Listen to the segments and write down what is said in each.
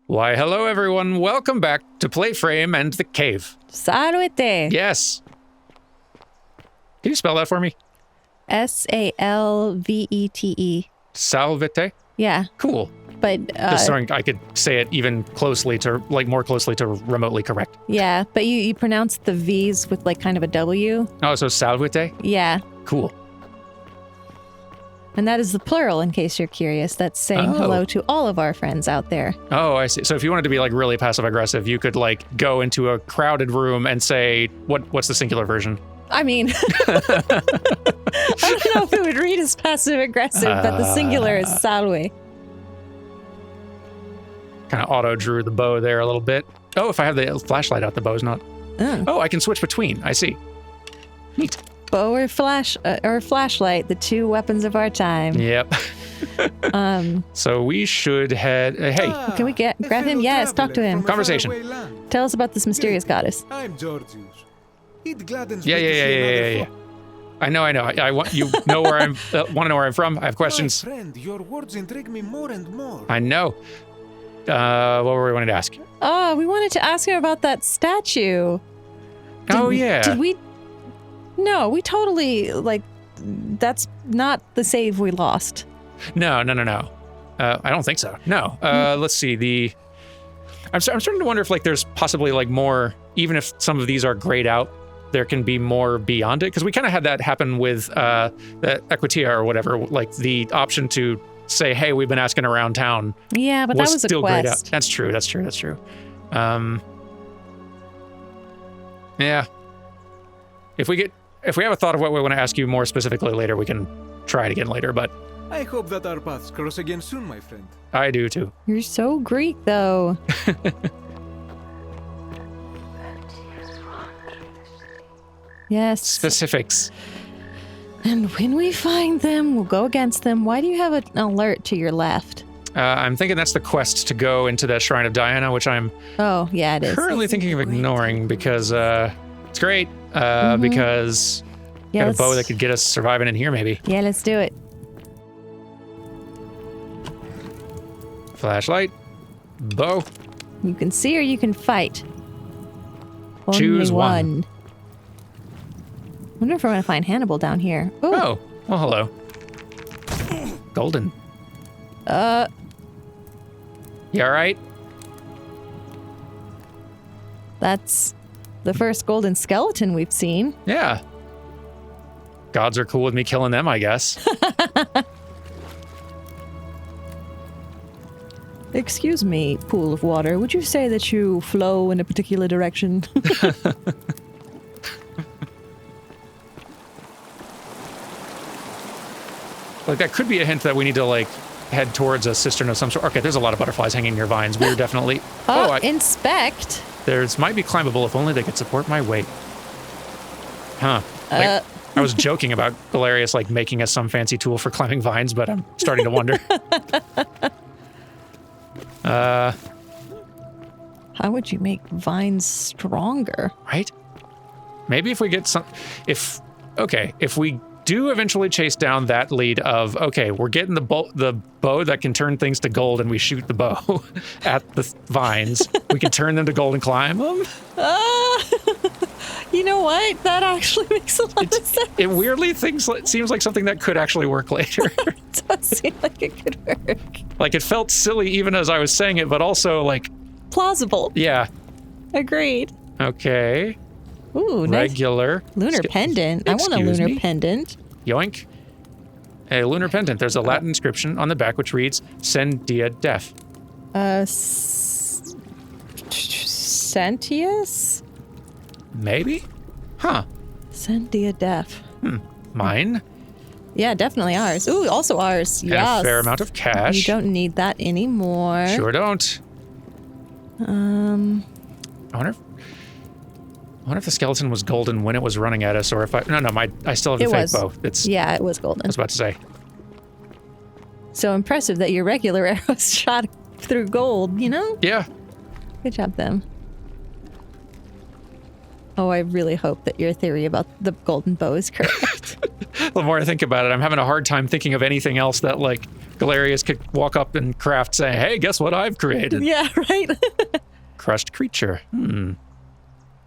Why, hello everyone. Welcome back to PlayFrame and the Cave. Salvete. Yes. Can you spell that for me? Salvete. Salvete? Yeah. Cool. But Just so I could say it even closely to, like, more closely to remotely correct. yeah, but you pronounce the V's with like kind of a W. Oh, so salvete? Yeah. Cool. And that is the plural, in case you're curious. That's saying hello to all of our friends out there. Oh, I see. So if you wanted to be like really passive aggressive, you could like go into a crowded room and say, what's the singular version? I mean, I don't know if it would read as passive aggressive, but the singular is salve. Kind of auto drew the bow there a little bit. Oh, if I have the flashlight out, the bow's not. Oh, I can switch between. I see. Neat. Bow or flashlight, the two weapons of our time. Yep. So we should head. Hey. Can we grab him? Yes, talk to him. Conversation. Tell us about this mysterious goddess. I'm Georgius. It gladdens Yeah. me to see another I know. I want you know where I'm. Want to know where I'm from? I have questions. My friend, your words intrigue me more and more. I know. What were we wanting to ask? Oh, we wanted to ask her about that statue. Yeah. Did we? No, we totally, that's not the save we lost. No. I don't think so. No. Let's see. I'm starting to wonder if like there's possibly like more, even if some of these are grayed out, there can be more beyond it. Because we kind of had that happen with the Equitia or whatever, like the option to say, hey, we've been asking around town. Yeah, but that was still a quest. grayed out. That's true. Yeah. If we have a thought of what we want to ask you more specifically later, we can try it again later, but I hope that our paths cross again soon, my friend. I do too. You're so Greek, though. Yes. Specifics. And when we find them, we'll go against them. Why do you have an alert to your left? I'm thinking that's the quest to go into the Shrine of Diana, which I'm Oh, yeah, it is. currently thinking of ignoring because it's great. Because got a bow that could get us surviving in here, maybe. Yeah, let's do it. Flashlight, bow. You can see or you can fight. Choose Only one. one. Wonder if we're gonna find Hannibal down here. Ooh. Oh, well, hello. Golden. You all right? That's the first golden skeleton we've seen. Yeah. Gods are cool with me killing them, I guess. Excuse me, pool of water. Would you say that you flow in a particular direction? Like, that could be a hint that we need to, like, head towards a cistern of some sort. Okay, there's a lot of butterflies hanging near vines. We're definitely... Inspect. There's might be climbable if only they could support my weight. Huh. Like, I was joking about Galerius, like, making us some fancy tool for climbing vines, but I'm starting to wonder. How would you make vines stronger? Right? Maybe if we get some... If we do eventually chase down that lead of, okay, we're getting the bow that can turn things to gold and we shoot the bow at the vines, we can turn them to gold and climb them. You know what? That actually makes a lot of sense. It weirdly seems like something that could actually work later. It does seem like it could work. Like, it felt silly even as I was saying it, but also, like... Plausible. Yeah. Agreed. Okay. Ooh, nice. Regular. Lunar pendant. I want a lunar pendant. Yoink. A lunar pendant. There's a Latin inscription on the back which reads, Sen dia def. Sentius? Maybe? Huh. Sen dia def. Mine? Yeah, definitely ours. Ooh, also ours. And Yes. a fair amount of cash. You don't need that anymore. Sure don't. I wonder if the skeleton was golden when it was running at us, or if I still have the fake bow. Yeah, it was golden. I was about to say. So impressive that your regular arrows shot through gold, you know? Yeah. Good job, them. Oh, I really hope that your theory about the golden bow is correct. The more I think about it, I'm having a hard time thinking of anything else that, like, Galerius could walk up and craft, saying, "Hey, guess what I've created?" Yeah, right? Crushed creature. An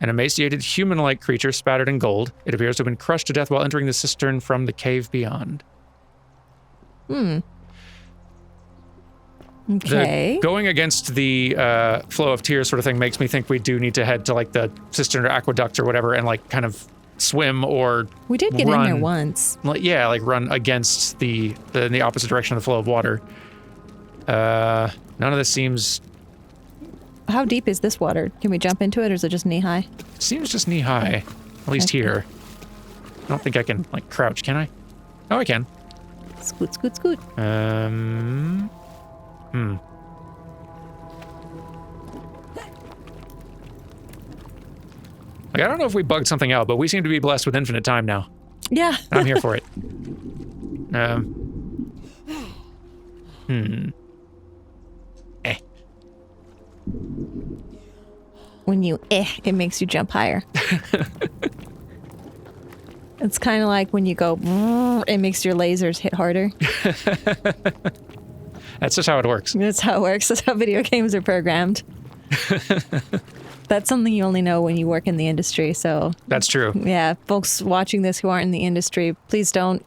emaciated human-like creature spattered in gold. It appears to have been crushed to death while entering the cistern from the cave beyond. Okay. Going against the flow of tears sort of thing makes me think we do need to head to like the cistern or aqueduct or whatever and like kind of swim or We did get run, in there once. like run against in the opposite direction of the flow of water. None of this seems How deep is this water? Can we jump into it or is it just knee high? just knee high, at least here. I don't think I can like crouch, can I? Oh, I can. Scoot, scoot, scoot. Like, I don't know if we bugged something out, but we seem to be blessed with infinite time now. Yeah. I'm here for it. When you it makes you jump higher. It's kind of like when you go, it makes your lasers hit harder. That's just how it works. That's how it works. That's how video games are programmed. That's something you only know when you work in the industry. So That's true. yeah, folks watching this who aren't in the industry, please don't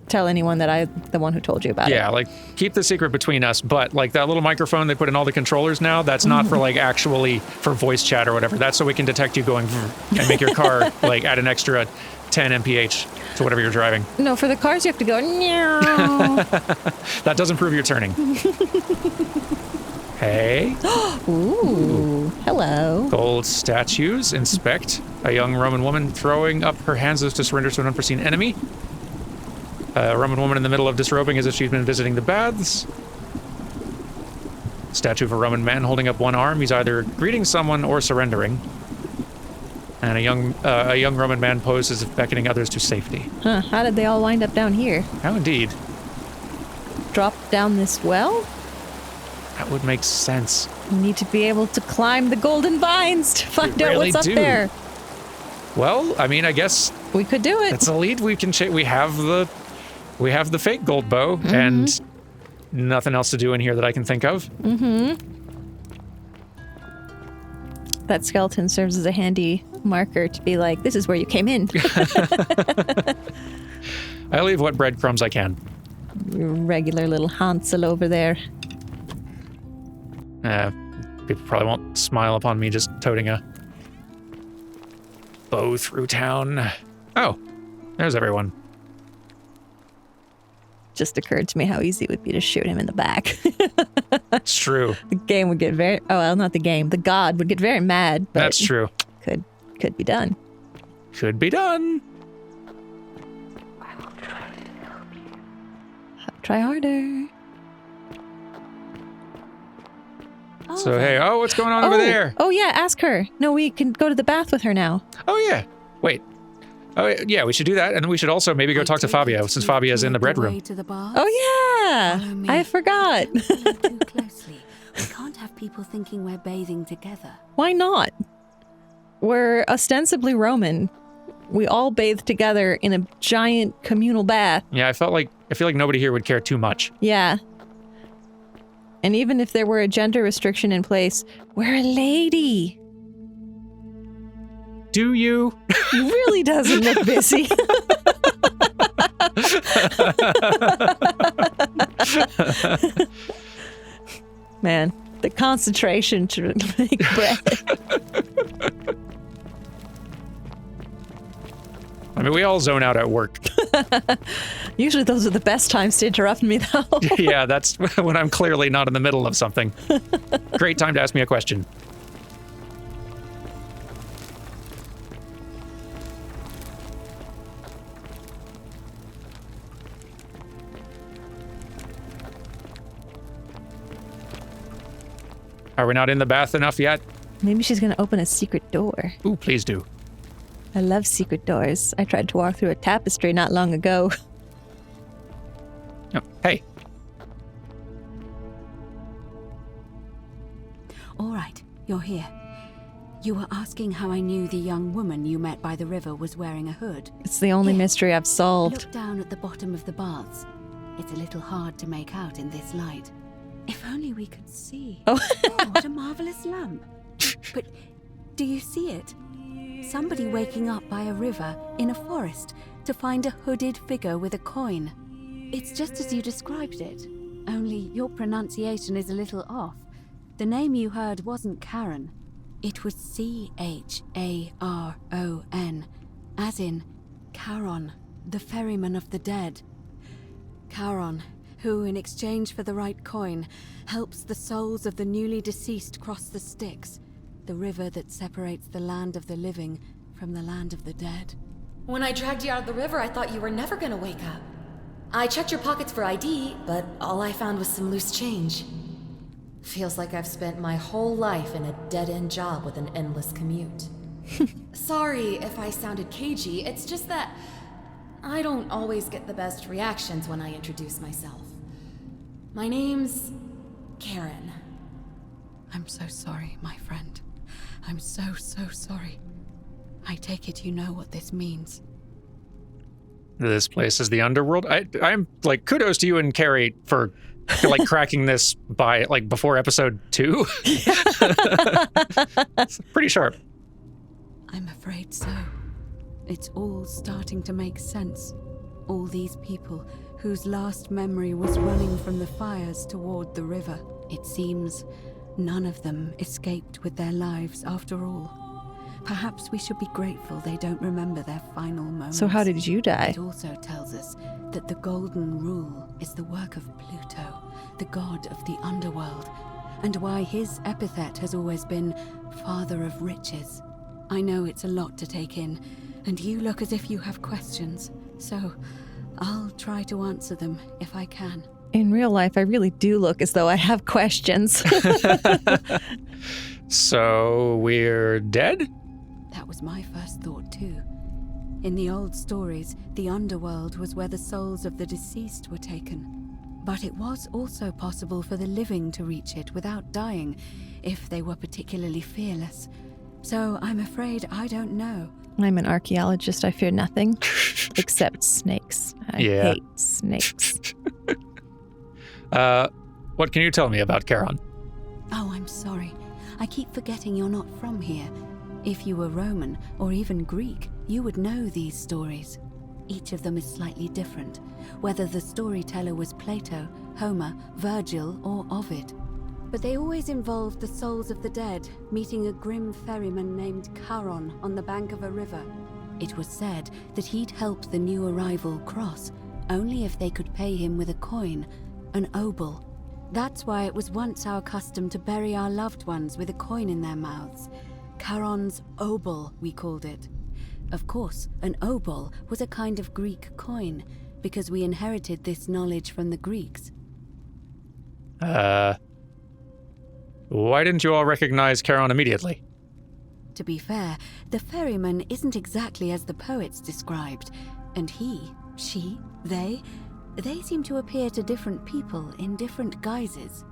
tell anyone that I'm the one who told you about it. Yeah, like, keep the secret between us, but, like, that little microphone they put in all the controllers now, that's not for, like, actually for voice chat or whatever. That's so we can detect you going and make your car, like, add an extra 10 mph to whatever you're driving. No, for the cars you have to go, meow. That does improve your turning. Hey. Ooh, hello. Gold statues. Inspect. A young Roman woman throwing up her hands as if to surrender to an unforeseen enemy. A Roman woman in the middle of disrobing as if she's been visiting the baths. Statue of a Roman man holding up one arm. He's either greeting someone or surrendering. And a young Roman man poses as if beckoning others to safety. Huh, how did they all wind up down here? How indeed. Drop down this well? That would make sense. We need to be able to climb the golden vines to find out really what's do. up there. Well, I mean, I guess We could do it. it's a lead we can we have the fake gold bow and nothing else to do in here that I can think of. That skeleton serves as a handy marker to be like, this is where you came in. I leave what breadcrumbs I can. Regular little Hansel over there. People probably won't smile upon me just toting a bow through town. Oh, there's everyone. Just occurred to me how easy it would be to shoot him in the back. It's true. The game would get very, oh, well, not the game. The god would get very mad. But That's true. Could be done. Could be done. Try harder. So, hey, what's going on over there? Oh, yeah, ask her. No, we can go to the bath with her now. Oh, yeah. Wait. Oh, yeah, we should do that. And then we should also maybe go talk to Fabio, since Fabia's in the bread room. Oh, yeah. I forgot. Too closely. We can't have people thinking we're bathing together. Why not? We're ostensibly Roman. We all bathe together in a giant communal bath. Yeah, I feel like nobody here would care too much. Yeah. And even if there were a gender restriction in place, we're a lady. Do you? He really doesn't look busy. Man, the concentration to make bread. I mean, we all zone out at work. Usually those are the best times to interrupt me, though. Yeah, that's when I'm clearly not in the middle of something. Great time to ask me a question. Are we not in the bath enough yet? Maybe she's going to open a secret door. Ooh, please do. I love secret doors. I tried to walk through a tapestry not long ago. Oh, hey. All right, you're here. You were asking how I knew the young woman you met by the river was wearing a hood. It's the only mystery I've solved. Look down at the bottom of the baths. It's a little hard to make out in this light. If only we could see. Oh. What a marvelous lamp. But do you see it? Somebody waking up by a river in a forest to find a hooded figure with a coin. It's just as you described it, only your pronunciation is a little off. The name you heard wasn't Karen. It was C-H-A-R-O-N, as in Charon, the ferryman of the dead. Charon, who, in exchange for the right coin, helps the souls of the newly deceased cross the Styx, the river that separates the land of the living from the land of the dead. When I dragged you out of the river, I thought you were never gonna wake up. I checked your pockets for ID, but all I found was some loose change. Feels like I've spent my whole life in a dead-end job with an endless commute. Sorry if I sounded cagey, it's just that I don't always get the best reactions when I introduce myself. My name's Karen. I'm so sorry, my friend. I'm so sorry. I take it you know what this means. This place is the underworld. I'm like, kudos to you and Carrie for like cracking this by like before episode 2. It's pretty sharp. I'm afraid so. It's all starting to make sense. All these people whose last memory was running from the fires toward the river. It seems none of them escaped with their lives after all. Perhaps we should be grateful they don't remember their final moments. So how did you die? It also tells us that the Golden Rule is the work of Pluto, the god of the underworld, and why his epithet has always been Father of Riches. I know it's a lot to take in, and you look as if you have questions, so I'll try to answer them if I can. In real life, I really do look as though I have questions. So we're dead? That was my first thought too. In the old stories, the underworld was where the souls of the deceased were taken. But it was also possible for the living to reach it without dying, if they were particularly fearless. So I'm afraid I don't know. I'm an archaeologist. I fear nothing except snakes. I hate snakes. What can you tell me about Charon? Oh, I'm sorry. I keep forgetting you're not from here. If you were Roman, or even Greek, you would know these stories. Each of them is slightly different, whether the storyteller was Plato, Homer, Virgil, or Ovid. But they always involved the souls of the dead meeting a grim ferryman named Charon on the bank of a river. It was said that he'd help the new arrival cross, only if they could pay him with a coin, an obol. That's why it was once our custom to bury our loved ones with a coin in their mouths. Charon's obol, we called it. Of course, an obol was a kind of Greek coin, because we inherited this knowledge from the Greeks. Why didn't you all recognize Charon immediately? To be fair, the ferryman isn't exactly as the poets described, and he, she, they seem to appear to different people in different guises.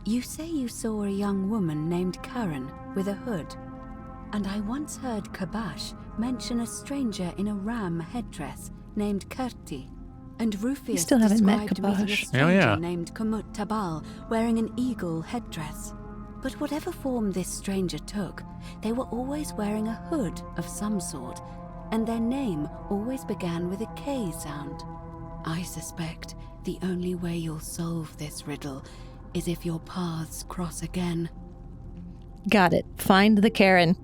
You say you saw a young woman named Karen with a hood. And I once heard Kabash mention a stranger in a ram headdress named Kerti. And Rufius still haven't met described meeting a Kabash. stranger named Kumut Tabal wearing an eagle headdress. But whatever form this stranger took, they were always wearing a hood of some sort, and their name always began with a K sound. I suspect the only way you'll solve this riddle is if your paths cross again. Got it. Find the Karen.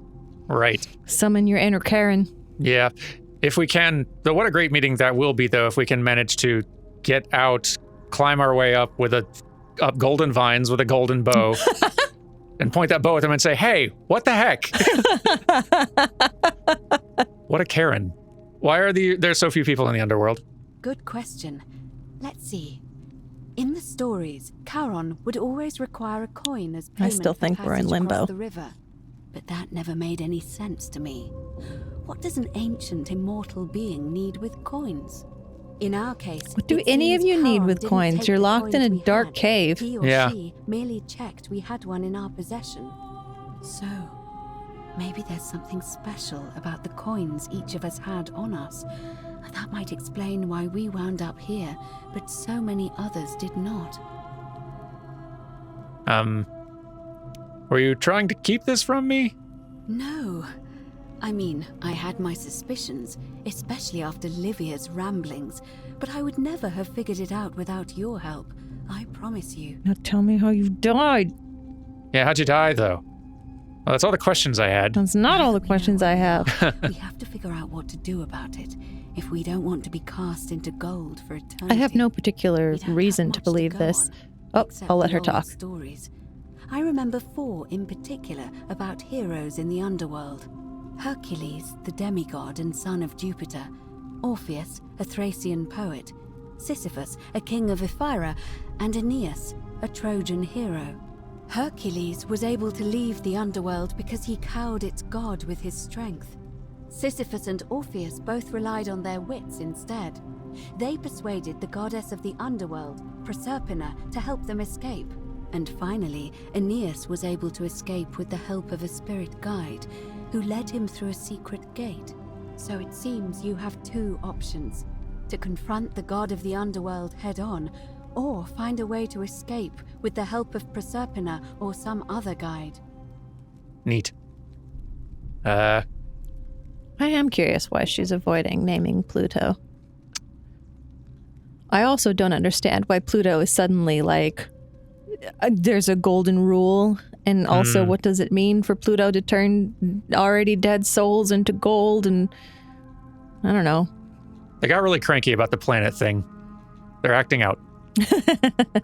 Right. Summon your inner Karen. Yeah. If we can, though, what a great meeting that will be, though, if we can manage to get out, climb our way up up golden vines with a golden bow, and point that bow at them and say, hey, what the heck? What a Karen. Why are there so few people in the underworld? Good question. Let's see. In the stories, Charon would always require a coin as payment I still think for we're in passage limbo. across the river. But that never made any sense to me. What does an ancient immortal being need with coins? In our case, What do it any of seems you need Charon with didn't coins? take You're the locked in coins a we dark had. cave. He or Yeah. she merely checked we had one in our possession. So, maybe there's something special about the coins each of us had on us. That might explain why we wound up here, but so many others did not. Were you trying to keep this from me? No. I mean, I had my suspicions, especially after Livia's ramblings, but I would never have figured it out without your help. I promise you. Now tell me how you died. Yeah, how'd you die, though? Well, that's all the questions I had. That's not all the questions I have. We have to figure out what to do about it, if we don't want to be cast into gold for eternity. I have no particular We don't reason have to much believe go this. on, Oh, except I'll let the her old talk. Stories. I remember 4 in particular about heroes in the underworld. Hercules, the demigod and son of Jupiter. Orpheus, a Thracian poet. Sisyphus, a king of Ephyra. And Aeneas, a Trojan hero. Hercules was able to leave the underworld because he cowed its god with his strength. Sisyphus and Orpheus both relied on their wits instead. They persuaded the goddess of the underworld, Proserpina, to help them escape. And finally, Aeneas was able to escape with the help of a spirit guide, who led him through a secret gate. So it seems you have 2 options: to confront the god of the underworld head-on, or find a way to escape with the help of Proserpina or some other guide. Neat. I am curious why she's avoiding naming Pluto. I also don't understand why Pluto is suddenly like, there's a golden rule, and also what does it mean for Pluto to turn already dead souls into gold, and I don't know. They got really cranky about the planet thing. They're acting out.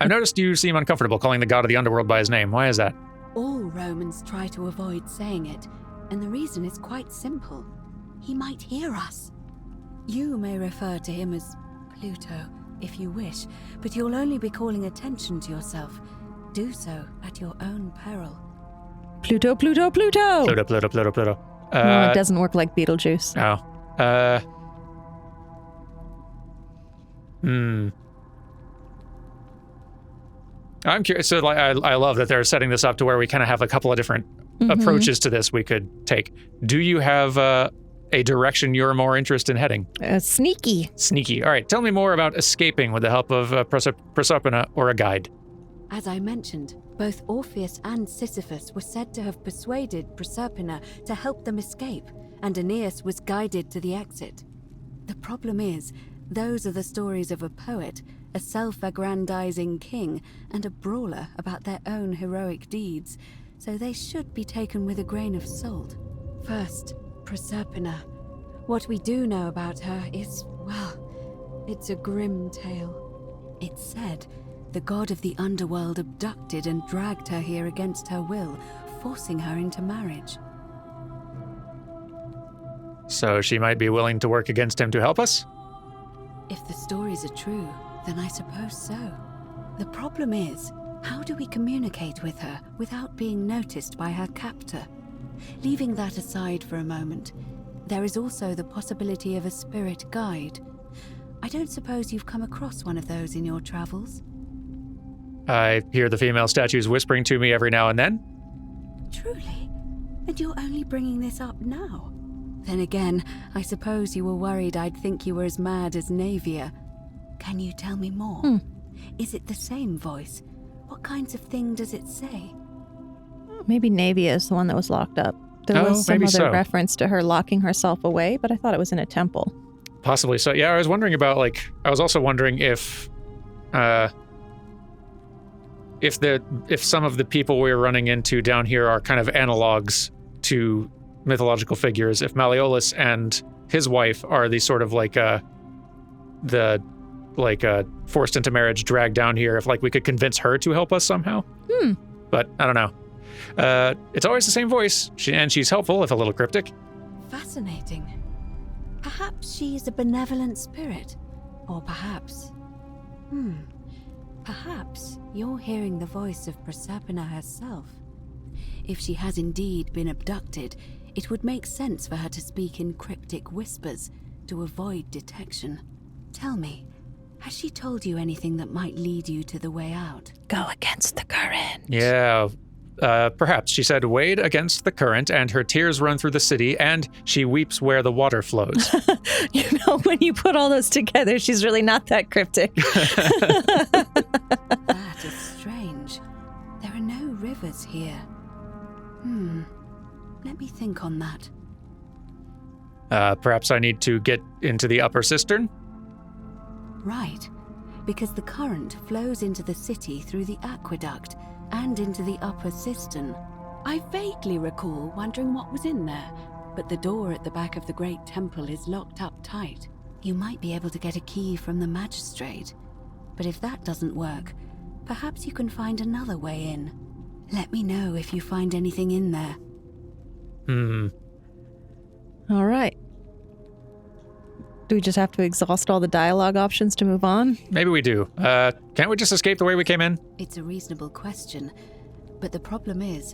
I've noticed you seem uncomfortable calling the god of the underworld by his name. Why is that? All Romans try to avoid saying it, and the reason is quite simple. He might hear us. You may refer to him as Pluto, if you wish, but you'll only be calling attention to yourself. Do so at your own peril. Pluto, Pluto, Pluto! Pluto, Pluto, Pluto, Pluto. No, it doesn't work like Beetlejuice. Oh. I'm curious. So, like, I love that they're setting this up to where we kind of have a couple of different approaches to this we could take. Do you have a direction you're more interested in heading? Sneaky. Sneaky. All right. Tell me more about escaping with the help of Proserpina or a guide. As I mentioned, both Orpheus and Sisyphus were said to have persuaded Proserpina to help them escape, and Aeneas was guided to the exit. The problem is, those are the stories of a poet, a self-aggrandizing king, and a brawler about their own heroic deeds, so they should be taken with a grain of salt. First, Proserpina. What we do know about her is, well, it's a grim tale. It's said the god of the underworld abducted and dragged her here against her will, forcing her into marriage. So she might be willing to work against him to help us? If the stories are true, then I suppose so. The problem is, how do we communicate with her without being noticed by her captor? Leaving that aside for a moment, there is also the possibility of a spirit guide. I don't suppose you've come across one of those in your travels? I hear the female statues whispering to me every now and then. Truly? And you're only bringing this up now? Then again, I suppose you were worried I'd think you were as mad as Navia. Can you tell me more? Is it the same voice? What kinds of thing does it say? Maybe Navia is the one that was locked up. There was some maybe other so. reference to her locking herself away, but I thought it was in a temple. Possibly so. Yeah, I was wondering about, like, I was also wondering if some of the people we're running into down here are kind of analogs to mythological figures. If Malleolus and his wife are the sort of like forced into marriage, dragged down here, if like we could convince her to help us somehow. But I don't know. It's always the same voice, and she's helpful, if a little cryptic. Fascinating. Perhaps she's a benevolent spirit. Or perhaps... Perhaps you're hearing the voice of Proserpina herself. If she has indeed been abducted, it would make sense for her to speak in cryptic whispers to avoid detection. Tell me, has she told you anything that might lead you to the way out? Go against the current. Yeah, Perhaps, she said, wade against the current, and her tears run through the city, and she weeps where the water flows. You know, when you put all those together, she's really not that cryptic. That is strange. There are no rivers here. Let me think on that. Perhaps I need to get into the upper cistern? Right, because the current flows into the city through the aqueduct and into the upper cistern. I vaguely recall wondering what was in there, but the door at the back of the great temple is locked up tight. You might be able to get a key from the magistrate, but if that doesn't work, perhaps you can find another way in. Let me know if you find anything in there. All right. Do we just have to exhaust all the dialogue options to move on? Maybe we do. Can't we just escape the way we came in? It's a reasonable question, but the problem is,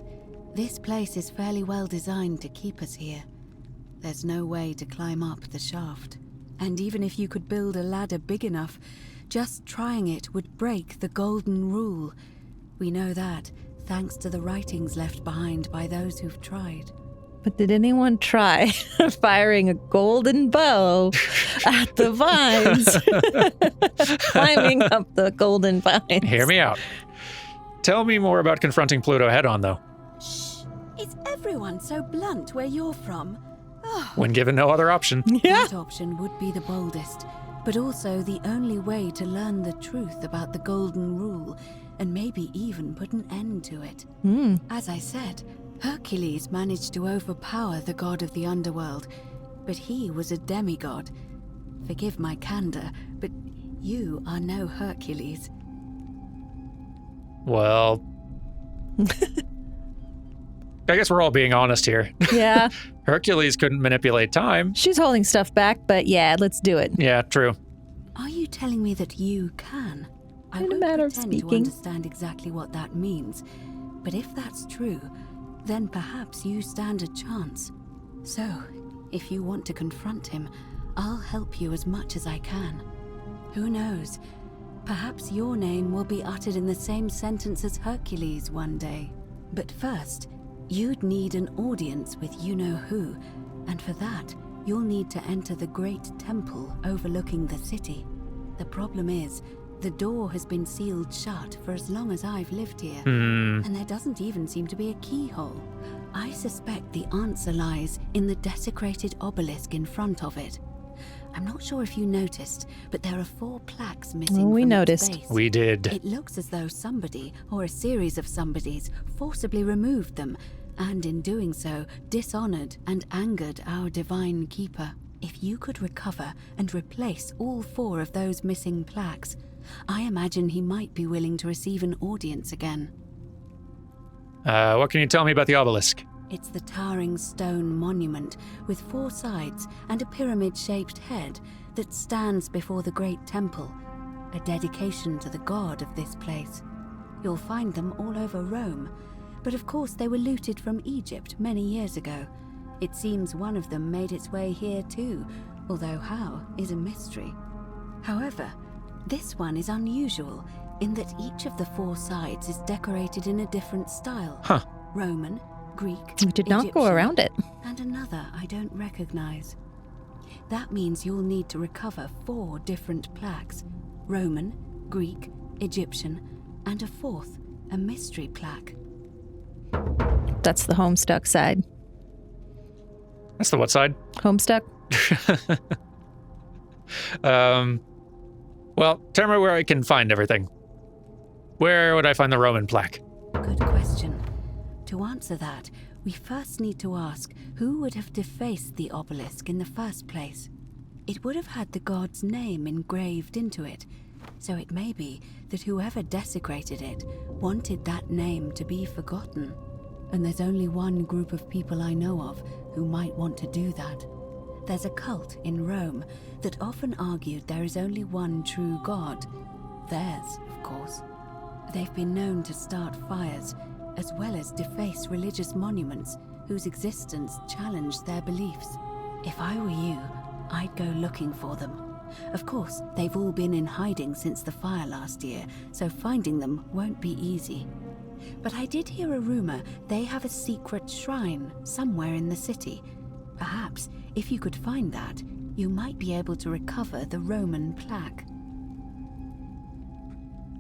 this place is fairly well designed to keep us here. There's no way to climb up the shaft. And even if you could build a ladder big enough, just trying it would break the golden rule. We know that, thanks to the writings left behind by those who've tried. But did anyone try firing a golden bow at the vines? Climbing up the golden vines. Hear me out. Tell me more about confronting Pluto head-on, though. Shh! Is everyone so blunt where you're from? Oh. When given no other option. Yeah. That option would be the boldest, but also the only way to learn the truth about the golden rule, and maybe even put an end to it. As I said, Hercules managed to overpower the god of the underworld, but he was a demigod. Forgive my candor, but you are no Hercules. Well, I guess we're all being honest here. Yeah. Hercules couldn't manipulate time. She's holding stuff back, but yeah, let's do it. Yeah, true. Are you telling me that you can? I In a won't matter of pretend to speaking. understand exactly what that means, but if that's true, then perhaps you stand a chance. So, if you want to confront him, I'll help you as much as I can. Who knows? Perhaps your name will be uttered in the same sentence as Hercules one day. But first, you'd need an audience with you-know-who, and for that, you'll need to enter the great temple overlooking the city. The problem is, the door has been sealed shut for as long as I've lived here, and there doesn't even seem to be a keyhole. I suspect the answer lies in the desecrated obelisk in front of it. I'm not sure if you noticed, but there are 4 plaques missing We from noticed. its base. We did. It looks as though somebody, or a series of somebodies, forcibly removed them, and in doing so, dishonored and angered our divine keeper. If you could recover and replace all 4 of those missing plaques, I imagine he might be willing to receive an audience again. What can you tell me about the obelisk? It's the towering stone monument with 4 sides and a pyramid-shaped head that stands before the great temple, a dedication to the god of this place. You'll find them all over Rome, but of course they were looted from Egypt many years ago. It seems one of them made its way here too, although how is a mystery. However, this one is unusual in that each of the 4 sides is decorated in a different style. Huh. Roman, Greek, We did not go Egyptian, around it. and another I don't recognize. That means you'll need to recover 4 different plaques: Roman, Greek, Egyptian, and a 4th, a mystery plaque. That's the Homestuck side. That's the what side? Homestuck? Well, tell me where I can find everything. Where would I find the Roman plaque? Good question. To answer that, we first need to ask who would have defaced the obelisk in the first place. It would have had the god's name engraved into it, so it may be that whoever desecrated it wanted that name to be forgotten. And there's only one group of people I know of who might want to do that. There's a cult in Rome that often argued there is only one true god. Theirs, of course. They've been known to start fires, as well as deface religious monuments whose existence challenged their beliefs. If I were you, I'd go looking for them. Of course, they've all been in hiding since the fire last year, so finding them won't be easy. But I did hear a rumor they have a secret shrine somewhere in the city. Perhaps, if you could find that, you might be able to recover the Roman plaque.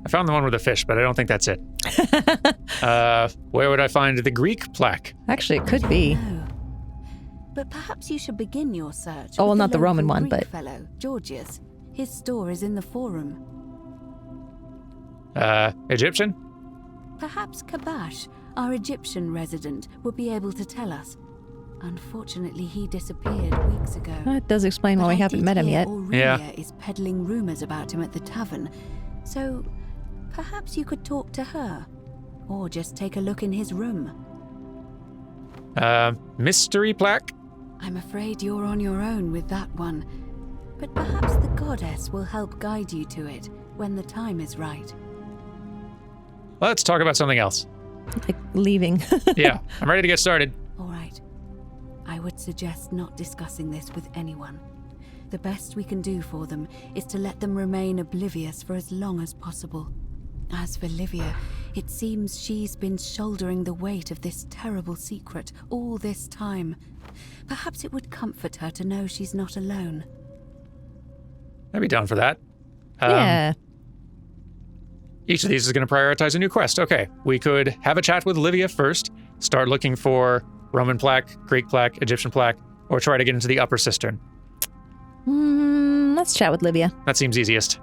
I found the one with the fish, but I don't think that's it. Where would I find the Greek plaque? Actually, it could be. No. But perhaps you should begin your search. Oh, well, with not the Roman local one, Greek but... fellow, Georgius. His store is in the forum. Egyptian? Perhaps Kabash, our Egyptian resident, would be able to tell us. Unfortunately, he disappeared weeks ago. That does explain why we haven't met him yet. Aurelia is peddling rumors about him at the tavern, so perhaps you could talk to her, or just take a look in his room. Mystery plaque? I'm afraid you're on your own with that one, but perhaps the goddess will help guide you to it when the time is right. Let's talk about something else. Like leaving. Yeah, I'm ready to get started. All right. I would suggest not discussing this with anyone. The best we can do for them is to let them remain oblivious for as long as possible. As for Livia, it seems she's been shouldering the weight of this terrible secret all this time. Perhaps it would comfort her to know she's not alone. I'd be down for that. Yeah. Each of these is going to prioritize a new quest. Okay, we could have a chat with Livia first, start looking for Roman plaque, Greek plaque, Egyptian plaque, or try to get into the upper cistern. Let's chat with Livia. That seems easiest.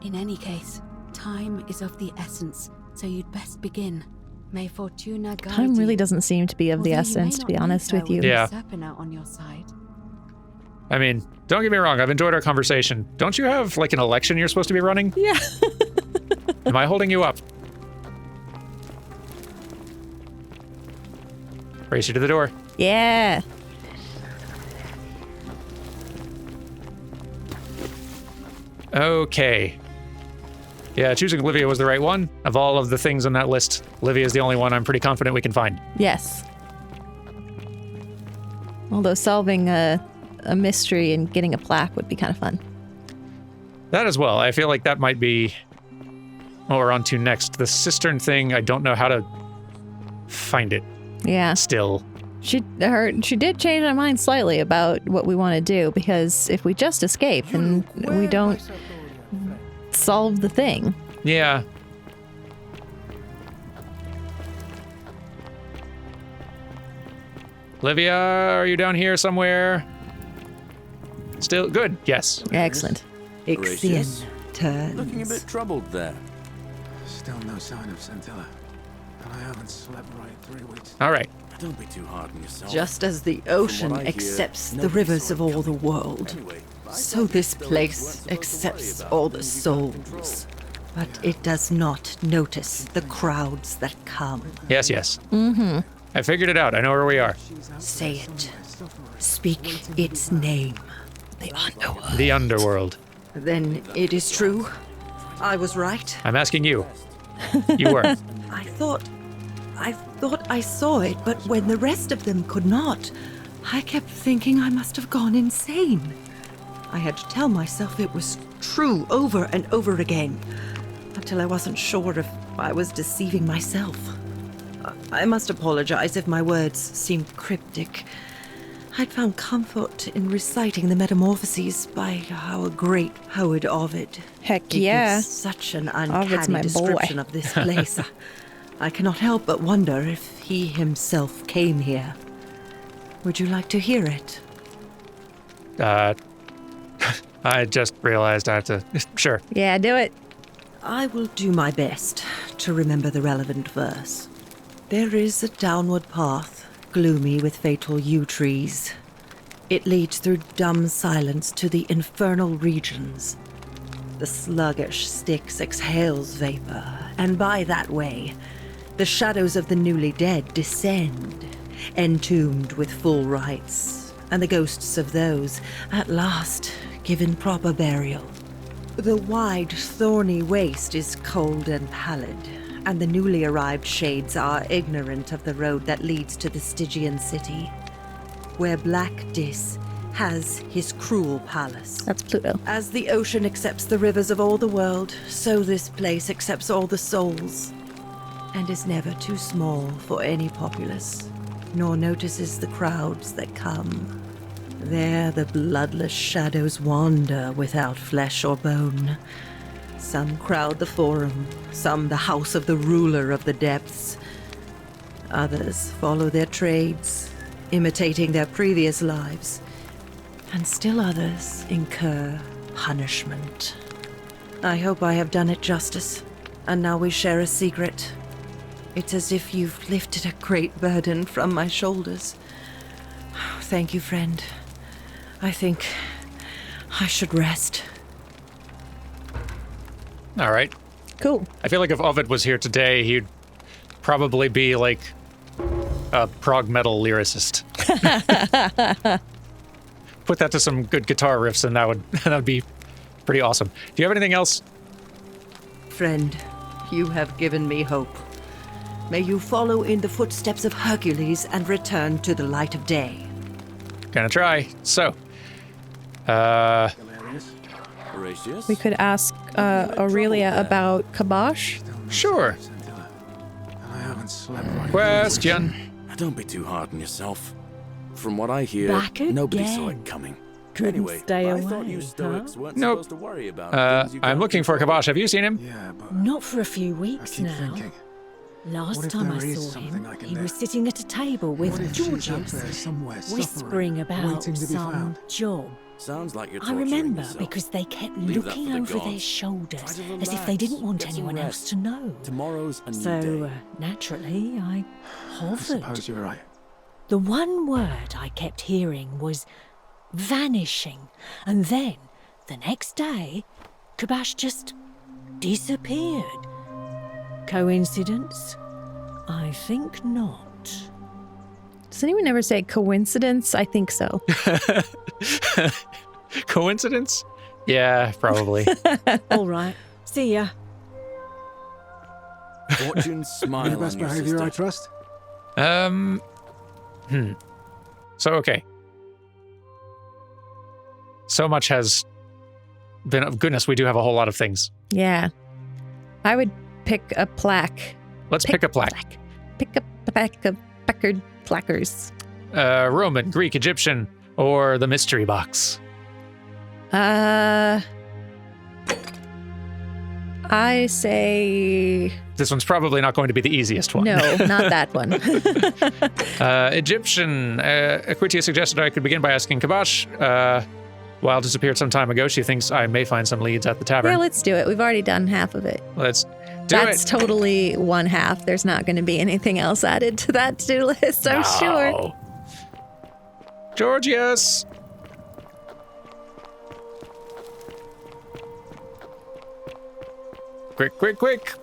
In any case, time is of the essence, so you'd best begin. May Fortuna guide Time really you. doesn't seem to be of the Although you essence, may to be not honest need with her you. Yeah. Serpent out on your side. I mean, don't get me wrong, I've enjoyed our conversation. Don't you have, like, an election you're supposed to be running? Yeah. Am I holding you up? Race you to the door. Yeah. Okay. Yeah, choosing Livia was the right one. Of all of the things on that list, Livia is the only one I'm pretty confident we can find. Yes. Although solving a mystery and getting a plaque would be kind of fun. That as well. I feel like that might be what we're on to next. The cistern thing, I don't know how to find it Yeah. still. She did change my mind slightly about what we want to do, because if we just escape, then we don't solve the thing. Yeah. Livia, are you down here somewhere? Still good. Yes. Excellent. Gracious. Turns. Looking a bit troubled there. Still no sign of Scintilla. And I haven't slept right 3 weeks. All right. Don't be too hard on yourself. Just as the ocean From what I hear, accepts the nobody rivers saw of it all the coming. world, Anyway, I so thought this village place weren't supposed to worry accepts about all the who you got souls. But it does not notice the crowds that come. Yes, yes. Mm-hmm. I figured it out. I know where we are. Say it. Speak its name. The underworld. The underworld. Then it is true. I was right. I'm asking you. You were. I thought I saw it, but when the rest of them could not, I kept thinking I must have gone insane. I had to tell myself it was true over and over again, until I wasn't sure if I was deceiving myself. I must apologize if my words seemed cryptic. I'd found comfort in reciting the Metamorphoses by our great poet Ovid. Heck It yeah. gives such an Ovid's uncanny my boy. description of this place. I cannot help but wonder if he himself came here. Would you like to hear it? I just realized I have to. Sure. Yeah, do it. I will do my best to remember the relevant verse. There is a downward path, gloomy with fatal yew trees. It leads through dumb silence to the infernal regions. The sluggish Styx exhales vapor, and by that way, the shadows of the newly dead descend, entombed with full rites, and the ghosts of those, at last, given proper burial. The wide, thorny waste is cold and pallid, and the newly arrived shades are ignorant of the road that leads to the Stygian city, where Black Dis has his cruel palace. That's Pluto. As the ocean accepts the rivers of all the world, so this place accepts all the souls. and is never too small for any populace, nor notices the crowds that come. There the bloodless shadows wander without flesh or bone. Some crowd the forum, some the house of the ruler of the depths. Others follow their trades, imitating their previous lives. And still others incur punishment. I hope I have done it justice, and now we share a secret. It's as if you've lifted a great burden from my shoulders. Thank you, friend. I think I should rest. All right. Cool. I feel like if Ovid was here today, he'd probably be like a prog metal lyricist. Put that to some good guitar riffs, and that would be pretty awesome. Do you have anything else? Friend, you have given me hope. May you follow in the footsteps of Hercules and return to the light of day. Gonna try. So, Hilarious. Horatius? We could ask Aurelia about Kabosh. sure. Scintilla. And I haven't slept right. Question. Don't be too hard on yourself. From what I hear, Back nobody saw again. it coming. Couldn't Anyway, stay I thought you away, Stoics huh? weren't Nope. supposed to worry about things you I'm can't looking for control. Kabosh. Have you seen him? Yeah, but Not for a few I weeks keep now. thinking. Last What if time I there is saw something him, I can he do? was sitting at a table What with if she's up Georgios, there somewhere, whispering suffering, about waiting to be some found? job. Sounds like you're I torturing remember yourself. because they kept Leave that for looking the over their gods. Try shoulders to as if they didn't relax, want get some anyone else rest. to know. Tomorrow's a new So, day. naturally, I I hovered. suppose you're right. The one word I kept hearing was vanishing. And then, the next day, Kabash just disappeared. Coincidence? I think not. Does anyone ever say coincidence? I think so. Coincidence? Yeah, probably. All right. See ya. Fortune Be smile the best on your behavior, I sister. trust. So, okay. So much has been, oh, goodness, we do have a whole lot of things. Yeah. I would pick a plaque. Let's pick a plaque. Pick a plaque of Packard placards. Roman, Greek, Egyptian, or the mystery box. I say This one's probably not going to be the easiest one. no, not that one. Egyptian. Aquitia suggested I could begin by asking Kabosh. While disappeared some time ago, she thinks I may find some leads at the tavern. Yeah, let's do it. We've already done half of it. Let's do That's it. totally one half. There's not going to be anything else added to that to-do list, I'm sure. No. Georgios. Quick, quick, quick.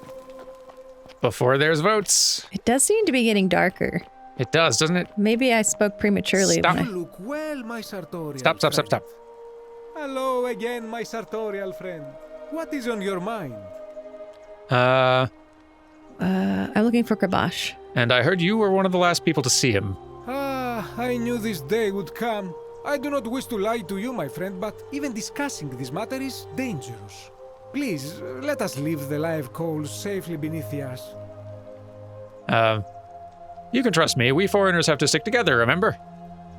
Before there's votes. It does seem to be getting darker. It does, doesn't it? Maybe I spoke prematurely. Stop. when I- Look well, my sartorial Stop, stop, stop, friend. stop. Hello again, my sartorial friend. What is on your mind? I'm looking for Kabosh. And I heard you were one of the last people to see him. I knew this day would come. I do not wish to lie to you, my friend, but even discussing this matter is dangerous. Please, let us leave the live coals safely beneath the ash. You can trust me. We foreigners have to stick together, remember?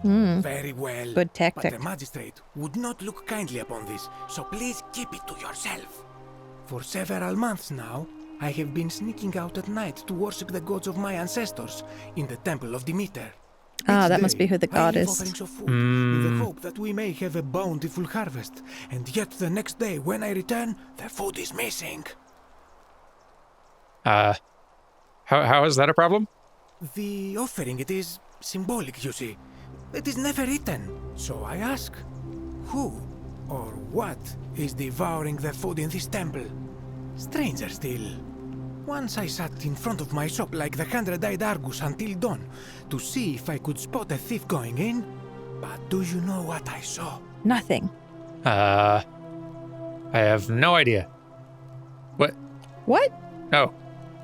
Very well. Good But tactic. the magistrate would not look kindly upon this, so please keep it to yourself. For several months now, I have been sneaking out at night to worship the gods of my ancestors in the temple of Demeter. Ah, Each that must day, be who the I god leave is. offerings of food, with the hope that we may have a bountiful harvest. And yet the next day, when I return, the food is missing. How is that a problem? The offering, it is symbolic, you see. It is never eaten. So I ask, who or what is devouring the food in this temple? Stranger still. Once I sat in front of my shop like the 100-eyed Argus until dawn to see if I could spot a thief going in. But do you know what I saw? Nothing. I have no idea. What? What? No.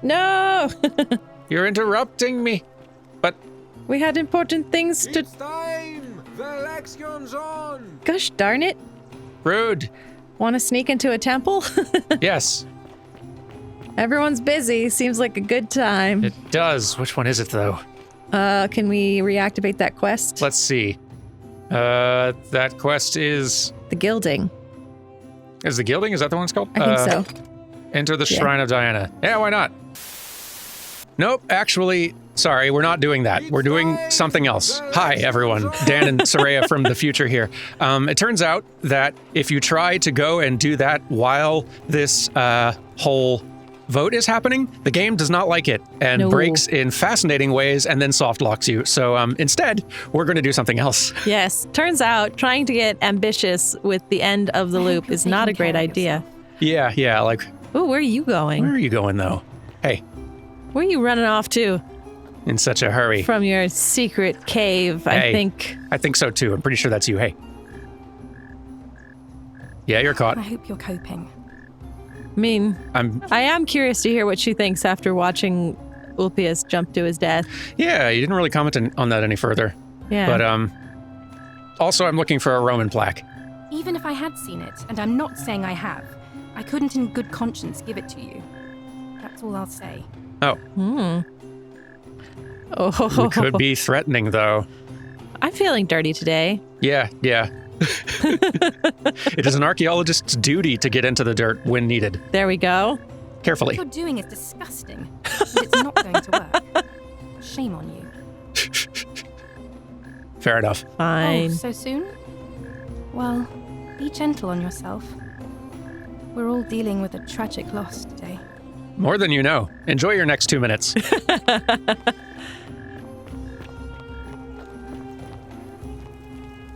No! You're interrupting me. But We had important things to... It's time! The election's on! Gosh darn it. rude. Want to sneak into a temple? Yes. Everyone's busy. Seems like a good time. It does. Which one is it, though? Can we reactivate that quest? Let's see. That quest is... The Gilding. Is the Gilding? Is that the one it's called? I think so. Enter the Shrine of Diana. Yeah, why not? Nope, actually, sorry, we're not doing that. We're doing something else. Hi, everyone. Dan and Soraya from the future here. It turns out that if you try to go and do that while this whole vote is happening, the game does not like it and breaks in fascinating ways and then soft locks you. So instead, we're going to do something else. Yes, turns out trying to get ambitious with the end of the loop is not a great idea. Yeah, like... Ooh, where are you going? Where are you going, though? Hey. Where are you running off to? In such a hurry. From your secret cave, I think. I think so, too. I'm pretty sure that's you. Hey. Yeah, you're caught. I hope you're coping. I mean, I am curious to hear what she thinks after watching Ulpius jump to his death. Yeah, you didn't really comment on that any further. Yeah. But, also, I'm looking for a Roman plaque. Even if I had seen it, and I'm not saying I have, I couldn't in good conscience give it to you. That's all I'll say. Oh. Oh. We could be threatening, though. I'm feeling dirty today. Yeah. It is an archaeologist's duty to get into the dirt when needed. There we go. Carefully. What you're doing is disgusting, and it's not going to work. Shame on you. Fair enough. Fine. Oh, so soon? Well, be gentle on yourself. We're all dealing with a tragic loss today. More than you know. Enjoy your next 2 minutes.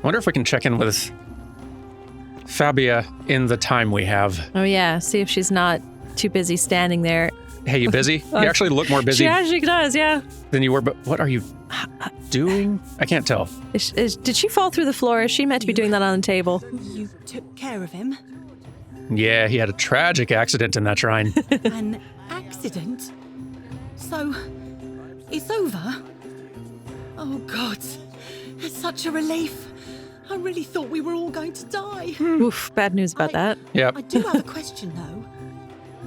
Wonder if we can check in with Fabia in the time we have. Oh, yeah. See if she's not too busy standing there. Hey, you busy? You actually look more busy. She actually does, yeah. Than you were, but what are you doing? I can't tell. Did she fall through the floor? Is she meant to be doing that on the table? You took care of him? Yeah, he had a tragic accident in that shrine. An accident? So, it's over? Oh, God. It's such a relief. I really thought we were all going to die. Oof, bad news about that. Yep. I do have a question, though.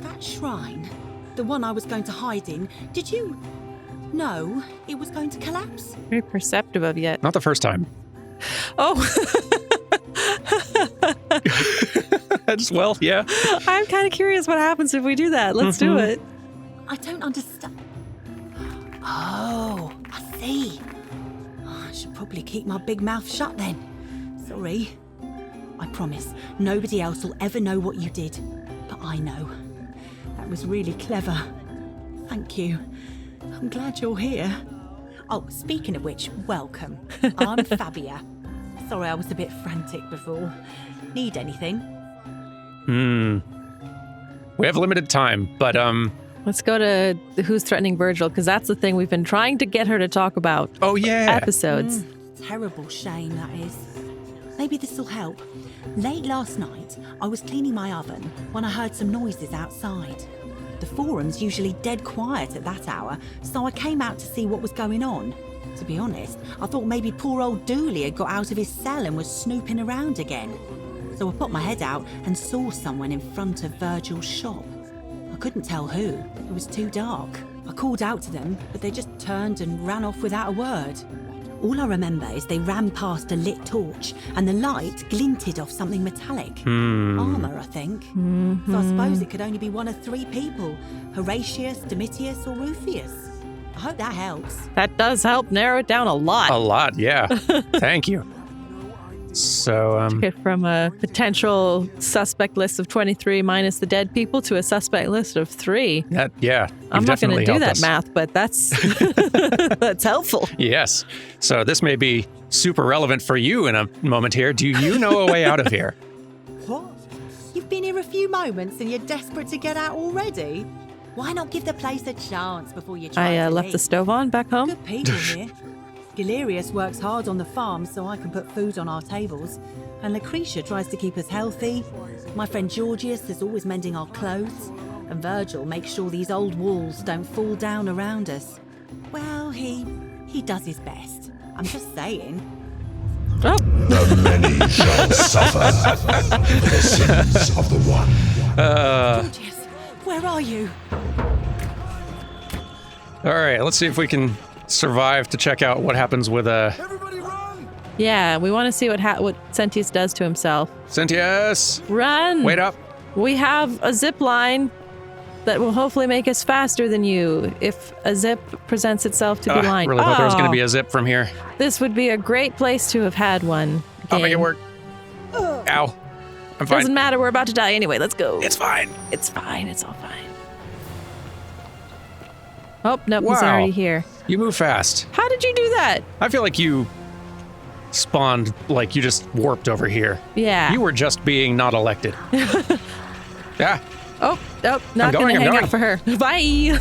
That shrine, the one I was going to hide in, did you know it was going to collapse? Very perceptive of you. Not the first time. Oh. Well, yeah. I'm kind of curious what happens if we do that. Let's do it. I don't understand. Oh, I see. I should probably keep my big mouth shut then. Sorry. I promise, nobody else will ever know what you did. But I know. That was really clever. Thank you. I'm glad you're here. Oh, speaking of which, welcome. I'm Fabia. Sorry I was a bit frantic before. Need anything? We have limited time, but Let's go to Who's Threatening Virgil, because that's the thing we've been trying to get her to talk about. Oh, yeah. Episodes. Terrible shame, that is. Maybe this will help. Late last night, I was cleaning my oven when I heard some noises outside. The forum's usually dead quiet at that hour, so I came out to see what was going on. To be honest, I thought maybe poor old Dooley had got out of his cell and was snooping around again. So I put my head out and saw someone in front of Virgil's shop. I couldn't tell who. It was too dark. I called out to them, but they just turned and ran off without a word. All I remember is they ran past a lit torch and the light glinted off something metallic. Armour, I think. So I suppose it could only be one of three people. Horatius, Domitius or Rufius. I hope that helps. That does help narrow it down a lot. a lot, yeah. Thank you. So, From a potential suspect list of 23 minus the dead people to a suspect list of 3. yeah. I'm not going to do that us. math, but that's that's helpful. Yes. So this may be super relevant for you in a moment here. Do you know a way out of here? What? You've been here a few moments and you're desperate to get out already? Why not give the place a chance before you try I to left leave? the stove on back home. Good people here. Galerius works hard on the farm so I can put food on our tables. And Lucretia tries to keep us healthy. My friend Georgius is always mending our clothes. And Virgil makes sure these old walls don't fall down around us. Well, he does his best. I'm just saying. Oh. The many shall suffer for the sins of the one. Georgius, Where are you? All right, let's see if we can survive to check out what happens with Everybody run! Yeah, we want to see what Sentius does to himself. Sentius. Run! Wait up. We have a zip line that will hopefully make us faster than you if a zip presents itself to be lined. I really thought there was going to be a zip from here. This would be a great place to have had one. I'll make it work. Ow. I'm fine. Doesn't matter, we're about to die anyway. Let's go. It's fine. It's fine, it's all fine. Oh, nope, Wow. he's already here. You move fast. How did you do that? I feel like you spawned, like you just warped over here. Yeah. You were just being not elected. Yeah. Oh, not going, gonna I'm hang going. out for her. Bye.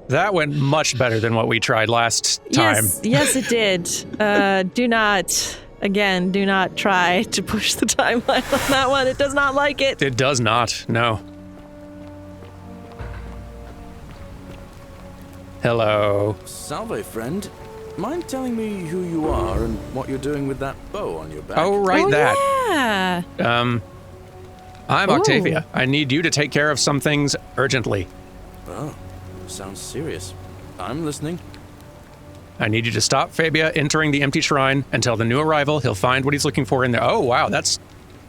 That went much better than what we tried last time. Yes, it did. Do not try to push the timeline on that one. It does not like it. It does not, no. Hello. Salve, friend. Mind telling me who you are and what you're doing with that bow on your back? Oh, right, that. Yeah. I'm Ooh. Octavia. I need you to take care of some things urgently. Oh, sounds serious. I'm listening. I need you to stop Fabia entering the empty shrine and tell the new arrival he'll find what he's looking for in there. Oh, wow, that's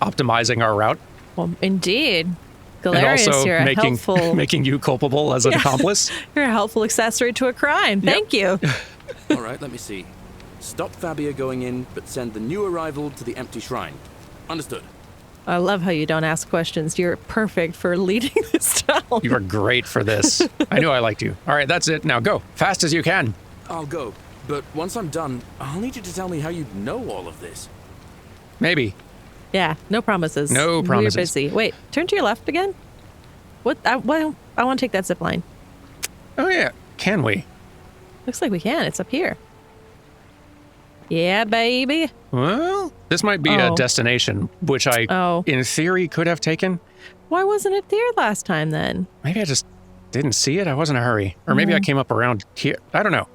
optimizing our route. Well, indeed. And Galerius, also you're a helpful... making you culpable as an accomplice. You're a helpful accessory to a crime. Thank you. All right, let me see. Stop Fabia going in, but send the new arrival to the empty shrine. Understood. I love how you don't ask questions. You're perfect for leading this town. You are great for this. I knew I liked you. All right, that's it. Now go. Fast as you can. I'll go, but once I'm done, I'll need you to tell me how you know all of this. Maybe. Yeah, no promises. No promises. We're busy. Wait, turn to your left again? What? I want to take that zip line. Oh, yeah. Can we? Looks like we can. It's up here. Yeah, baby. Well, this might be a destination, which I, in theory, could have taken. Why wasn't it there last time then? Maybe I just didn't see it. I was in a hurry. Or maybe I came up around here. I don't know.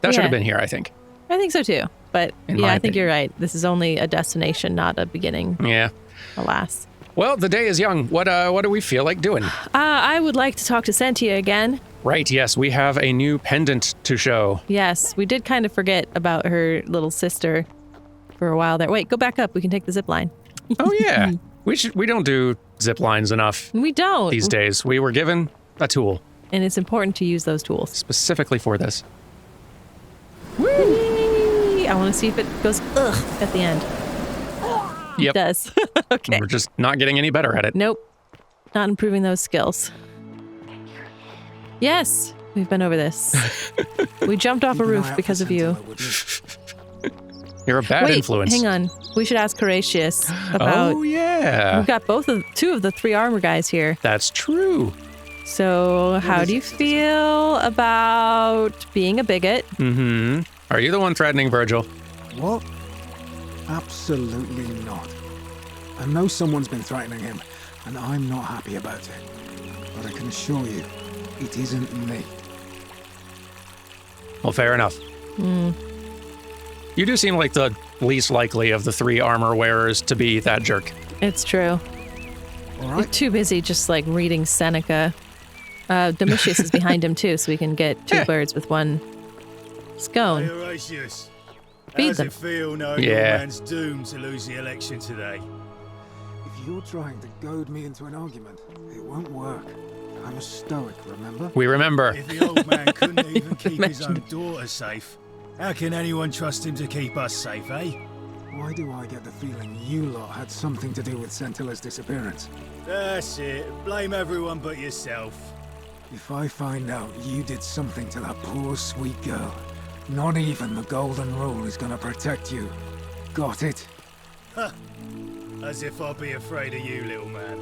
That should have been here, I think. I think so too. But In yeah, my I think opinion. you're right. This is only a destination, not a beginning. Yeah. Alas. Well, the day is young. What do we feel like doing? I would like to talk to Sentia again. Right, yes. We have a new pendant to show. Yes, we did kind of forget about her little sister for a while there. Wait, go back up. We can take the zip line. Oh, yeah. We don't do zip lines enough We don't. these days. We were given a tool And it's important to use those tools. specifically for this. Whee! I want to see if it goes ugh at the end. Yep. It does. Okay. We're just not getting any better at it. Nope. Not improving those skills. Yes, we've been over this. We jumped off a roof because of you. You're a bad Wait, influence. hang on. We should ask Horatius about... Oh, yeah. We've got two of the three armor guys here. That's true. So how do you feel about being a bigot? Mm-hmm. Are you the one threatening Virgil? What? Absolutely not. I know someone's been threatening him, and I'm not happy about it. But I can assure you, it isn't me. Well, fair enough. You do seem like the least likely of the three armor wearers to be that jerk. It's true. All You're right. too busy just like reading Seneca. Domitius is behind him too, so we can get two birds with one scone. Hey, Horatius. Feed How's them. it feel knowing your man's doomed to lose the election today? If you're trying to goad me into an argument, it won't work. I'm a stoic, remember? We remember. If the old man couldn't even keep his own daughter safe, how can anyone trust him to keep us safe, eh? Why do I get the feeling you lot had something to do with Centilla's disappearance? That's it. Blame everyone but yourself. If I find out you did something to that poor sweet girl, not even the Golden Rule is gonna protect you. Got it? Huh. As if I'd be afraid of you, little man.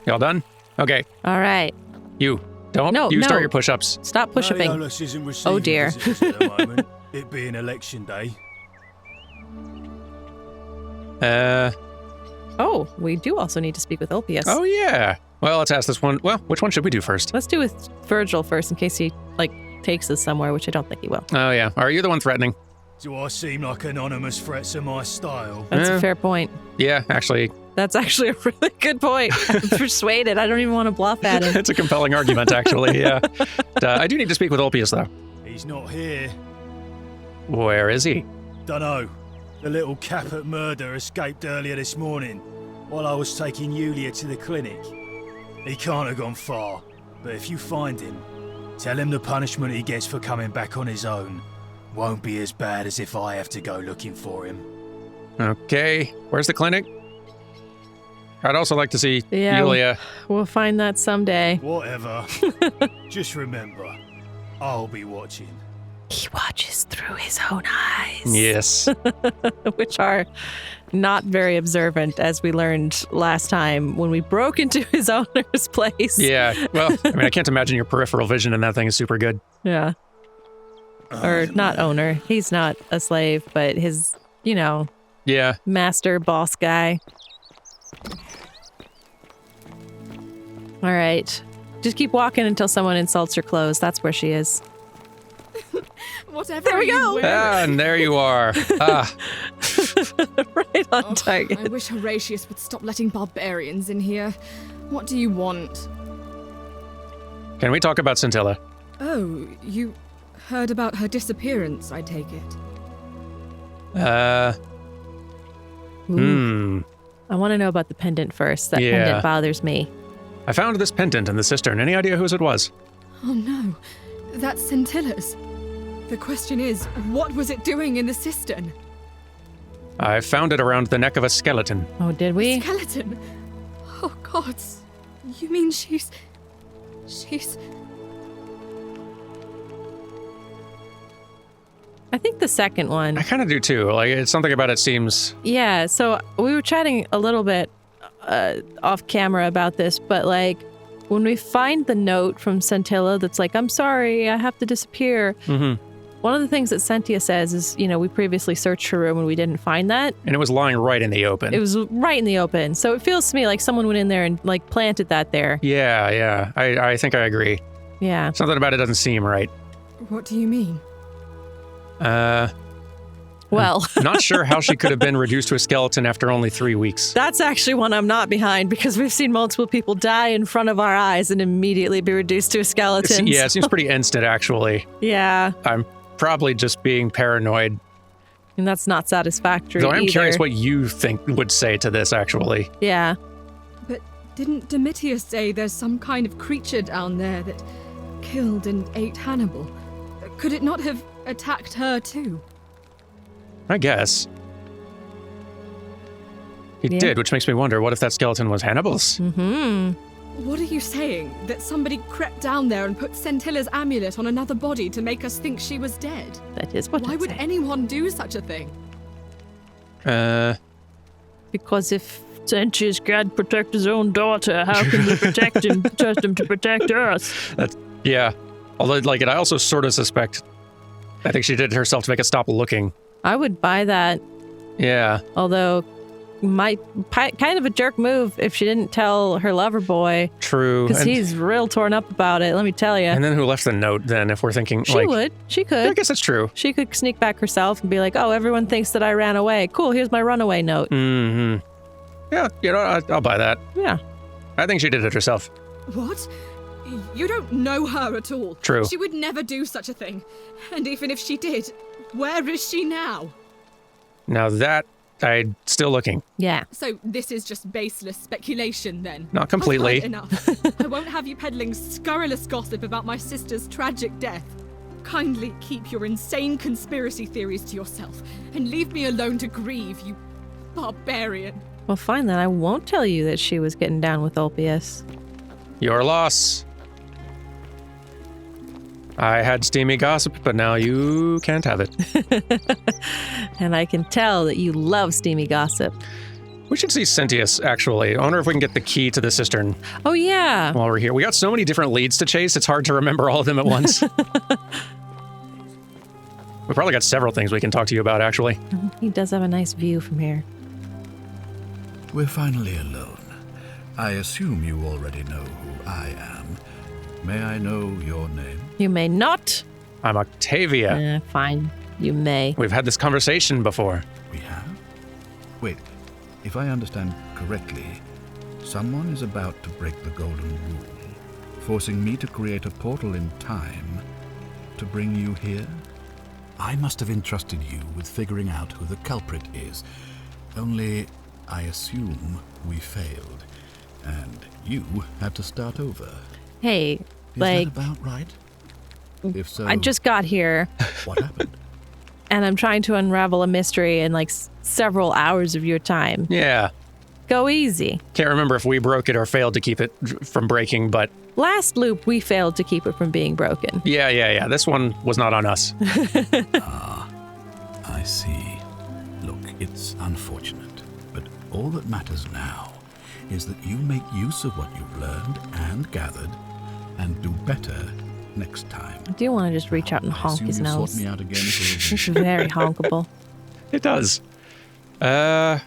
Y'all done? Okay. All right. You. Don't. No, you no. start your push-ups. Stop push-upping. Mariolus isn't receiving Oh, dear. visitors at the moment, it being election day. Oh, we do also need to speak with Ulpius. Oh, yeah. Well, let's ask this one. Well, which one should we do first? Let's do with Virgil first in case he, takes us somewhere, which I don't think he will. Oh, yeah. Are you the one threatening? Do I seem like anonymous threats are my style? That's a fair point. Yeah, actually, That's actually a really good point. I'm persuaded. I don't even want to bluff at him. It's a compelling argument, actually, yeah. I do need to speak with Ulpius, though. He's not here. Where is he? Dunno. The little cap at murder escaped earlier this morning while I was taking Yulia to the clinic. He can't have gone far, but if you find him, tell him the punishment he gets for coming back on his own won't be as bad as if I have to go looking for him. Okay. Where's the clinic? I'd also like to see Yulia. We'll find that someday. Whatever. Just remember, I'll be watching. He watches through his own eyes. Yes. Which are not very observant, as we learned last time when we broke into his owner's place. Yeah. Well, I mean, I can't imagine your peripheral vision in that thing is super good. Yeah. Or not owner. He's not a slave, but his, Yeah. master boss guy. All right. Just keep walking until someone insults your clothes. That's where she is. Whatever. There we go. And there you are. Ah. Right on target. I wish Horatius would stop letting barbarians in here. What do you want? Can we talk about Scintilla? Oh, you heard about her disappearance, I take it. I want to know about the pendant first. That pendant bothers me. I found this pendant in the cistern. Any idea whose it was? Oh no, that's Scintilla's. The question is, what was it doing in the cistern? I found it around the neck of a skeleton. Oh, did we? Skeleton? Oh gods, you mean she's... I think the second one. I kind of do too. Like, it's something about it seems... Yeah, so we were chatting a little bit off camera about this, but like when we find the note from Scintilla that's like, I'm sorry, I have to disappear. Mm-hmm. One of the things that Sentia says is, we previously searched her room and we didn't find that. And it was lying right in the open. It was right in the open. So it feels to me like someone went in there and like planted that there. Yeah. I think I agree. Yeah. Something about it doesn't seem right. What do you mean? Well, I'm not sure how she could have been reduced to a skeleton after only 3 weeks. That's actually one I'm not behind, because we've seen multiple people die in front of our eyes and immediately be reduced to a skeleton. Yeah, it seems pretty instant, actually. Yeah. I'm probably just being paranoid. And that's not satisfactory Though I'm either. curious what you think would say to this, actually. Yeah. But didn't Domitius say there's some kind of creature down there that killed and ate Hannibal? Could it not have attacked her too? I guess. He did, which makes me wonder, what if that skeleton was Hannibal's? Mm-hmm. What are you saying? That somebody crept down there and put Scintilla's amulet on another body to make us think she was dead? That is what Why would anyone do such a thing? Because if Sentius can't protect his own daughter, how can we protect him, trust him to protect us? Yeah. Although, I also sort of suspect, I think she did it herself to make us stop looking. I would buy that. Yeah. Although, kind of a jerk move if she didn't tell her lover boy. True. Because he's real torn up about it, let me tell you. And then who left the note then, if we're thinking, She would. She could. Yeah, I guess that's true. She could sneak back herself and be like, oh, everyone thinks that I ran away. Cool, here's my runaway note. Mm-hmm. Yeah, I'll buy that. Yeah. I think she did it herself. What? You don't know her at all. True. She would never do such a thing. And even if she did, where is she now? Now that, I'm still looking. Yeah. So this is just baseless speculation then? Not completely. I've heard enough. I won't have you peddling scurrilous gossip about my sister's tragic death. Kindly keep your insane conspiracy theories to yourself and leave me alone to grieve, you barbarian. Well, fine then. I won't tell you that she was getting down with Ulpius. Your loss. I had steamy gossip, but now you can't have it. And I can tell that you love steamy gossip. We should see Sentius, actually. I wonder if we can get the key to the cistern. Oh, yeah. While we're here. We got so many different leads to chase, it's hard to remember all of them at once. We probably got several things we can talk to you about, actually. He does have a nice view from here. We're finally alone. I assume you already know who I am. May I know your name? You may not. I'm Octavia. Fine. You may. We've had this conversation before. We have? Wait, if I understand correctly, someone is about to break the golden rule, forcing me to create a portal in time to bring you here. I must have entrusted you with figuring out who the culprit is. Only, I assume we failed, and you had to start over. Hey, Is like, that about right? If so, I just got here. What happened? And I'm trying to unravel a mystery in like several hours of your time. Yeah. Go easy. Can't remember if we broke it or failed to keep it from breaking, but... Last loop, we failed to keep it from being broken. Yeah. This one was not on us. I see. Look, it's unfortunate, but all that matters now is that you make use of what you've learned and gathered and do better next time. I do want to just reach out and honk his nose. Sort me out again It's very honkable. It does. Oh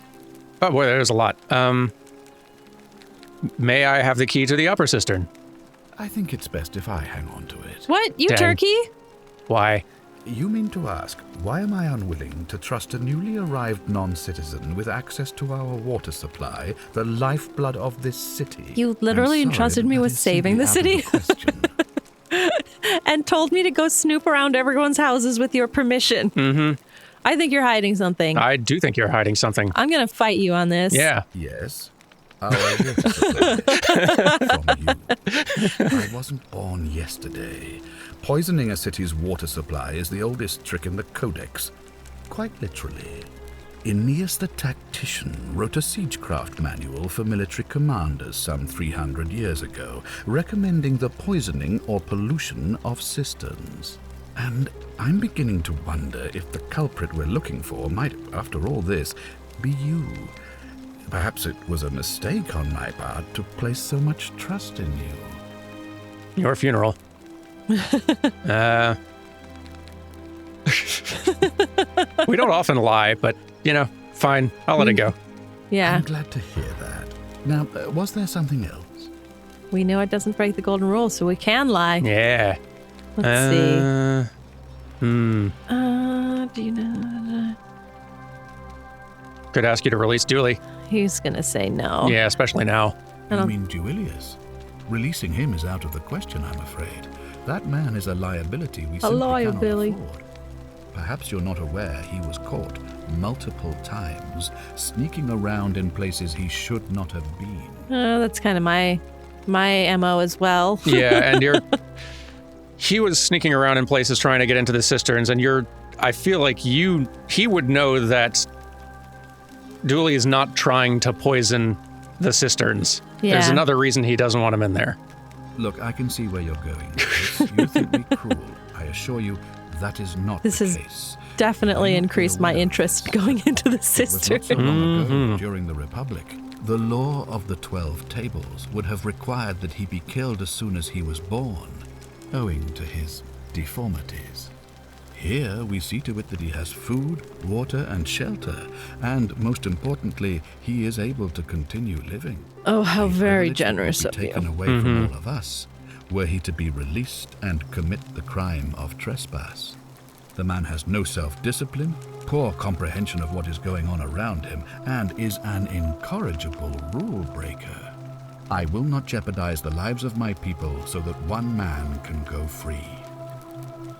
boy, there's a lot. May I have the key to the upper cistern? I think it's best if I hang on to it. What? You Dang. turkey? Why? You mean to ask, why am I unwilling to trust a newly arrived non-citizen with access to our water supply, the lifeblood of this city? You literally I'm sorry, entrusted but me that with is saving the simply out of city? And told me to go snoop around everyone's houses with your permission. Mm-hmm. I think you're hiding something. I do think you're hiding something. I'm going to fight you on this. Yeah. Yes. Our water supply from you. I wasn't born yesterday. Poisoning a city's water supply is the oldest trick in the Codex. Quite literally. Aeneas the Tactician wrote a siegecraft manual for military commanders some 300 years ago, recommending the poisoning or pollution of cisterns. And I'm beginning to wonder if the culprit we're looking for might, after all this, be you. Perhaps it was a mistake on my part to place so much trust in you. Your funeral. We don't often lie, but, you know, fine. I'll let it go. Yeah. I'm glad to hear that. Now, was there something else? We know it doesn't break the golden rule, so we can lie. Yeah. Let's see. Do you know? Could ask you to release Dooley. He's going to say no. Yeah, especially now. You mean Duilius? Releasing him is out of the question, I'm afraid. That man is a liability we simply cannot afford. Perhaps you're not aware he was caught multiple times sneaking around in places he should not have been. That's kind of my MO as well. Yeah, and he was sneaking around in places trying to get into the cisterns, and I feel like he would know that Dooley is not trying to poison the cisterns. Yeah. There's another reason he doesn't want him in there. Look, I can see where you're going. You think me cruel. I assure you that is not the case. Definitely increased my interest going into the cistern. It was not so long ago, during the Republic. The law of the 12 tables would have required that he be killed as soon as he was born, owing to his deformities. Here we see to it that he has food, water, and shelter, and most importantly, he is able to continue living. Oh, how very generous of you. Taken away from all of us, were he to be released and commit the crime of trespass. The man has no self-discipline, poor comprehension of what is going on around him, and is an incorrigible rule breaker. I will not jeopardize the lives of my people so that one man can go free.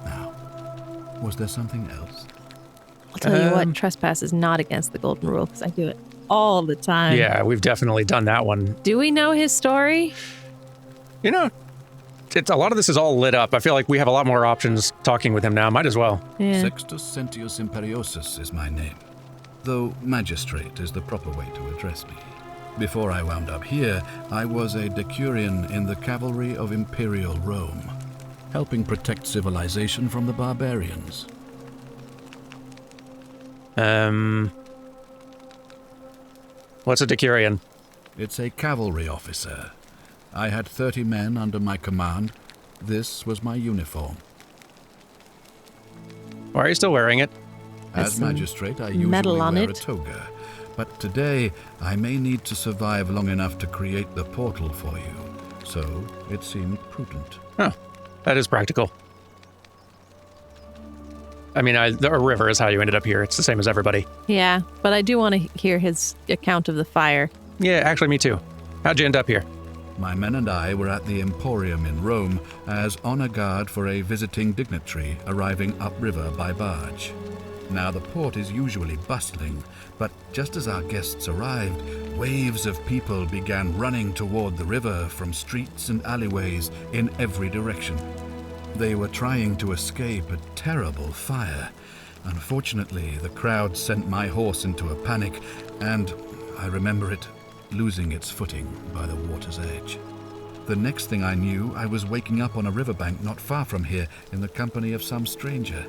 Now, was there something else? I'll tell you what, trespass is not against the golden rule because I do it all the time. Yeah, we've definitely done that one. Do we know his story? You know, a lot of this is all lit up. I feel like we have a lot more options talking with him now. Might as well. Yeah. Sextus Sentius Imperiosus is my name, though magistrate is the proper way to address me. Before I wound up here, I was a decurion in the cavalry of Imperial Rome, helping protect civilization from the barbarians. What's a decurion? It's a cavalry officer. I had 30 men under my command. This was my uniform. Why are you still wearing it? As magistrate, I usually wear a toga. But today, I may need to survive long enough to create the portal for you. So, it seemed prudent. Huh. That is practical. I mean, the river is how you ended up here. It's the same as everybody. Yeah, but I do want to hear his account of the fire. Yeah, actually, me too. How'd you end up here? My men and I were at the Emporium in Rome as honor guard for a visiting dignitary arriving upriver by barge. Now, the port is usually bustling, but just as our guests arrived, waves of people began running toward the river from streets and alleyways in every direction. They were trying to escape a terrible fire. Unfortunately, the crowd sent my horse into a panic, and I remember it losing its footing by the water's edge. The next thing I knew, I was waking up on a riverbank not far from here in the company of some stranger.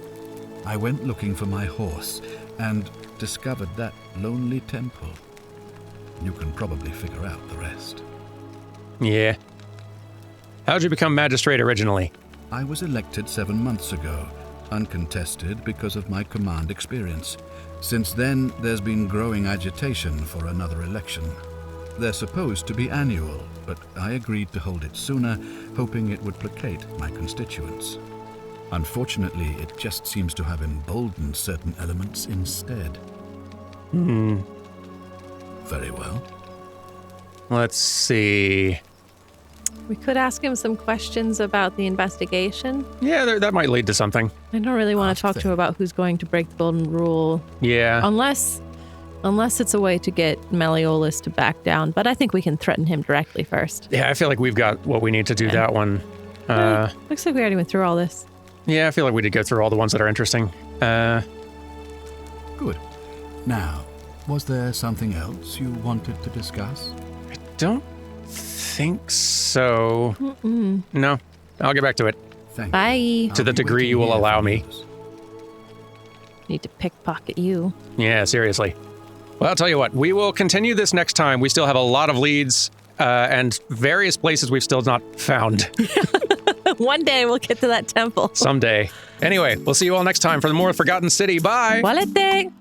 I went looking for my horse and discovered that lonely temple. You can probably figure out the rest. Yeah. How'd you become magistrate originally? I was elected 7 months ago, uncontested because of my command experience. Since then, there's been growing agitation for another election. They're supposed to be annual, but I agreed to hold it sooner, hoping it would placate my constituents. Unfortunately, it just seems to have emboldened certain elements instead. Very well. Let's see. We could ask him some questions about the investigation. Yeah, that might lead to something. I don't really want to talk to him about who's going to break the golden rule. Yeah. Unless it's a way to get Malleolus to back down. But I think we can threaten him directly first. Yeah, I feel like we've got what we need to do that one. Looks like we already went through all this. Yeah, I feel like we did go through all the ones that are interesting. Good. Now, was there something else you wanted to discuss? I don't think so. Mm-mm. No, I'll get back to it. Thank Bye. you. To the degree you will allow me. Need to pickpocket you. Yeah, seriously. Well, I'll tell you what, we will continue this next time. We still have a lot of leads and various places we've still not found. One day we'll get to that temple. Someday. Anyway, we'll see you all next time for the more Forgotten City. Bye. Walete.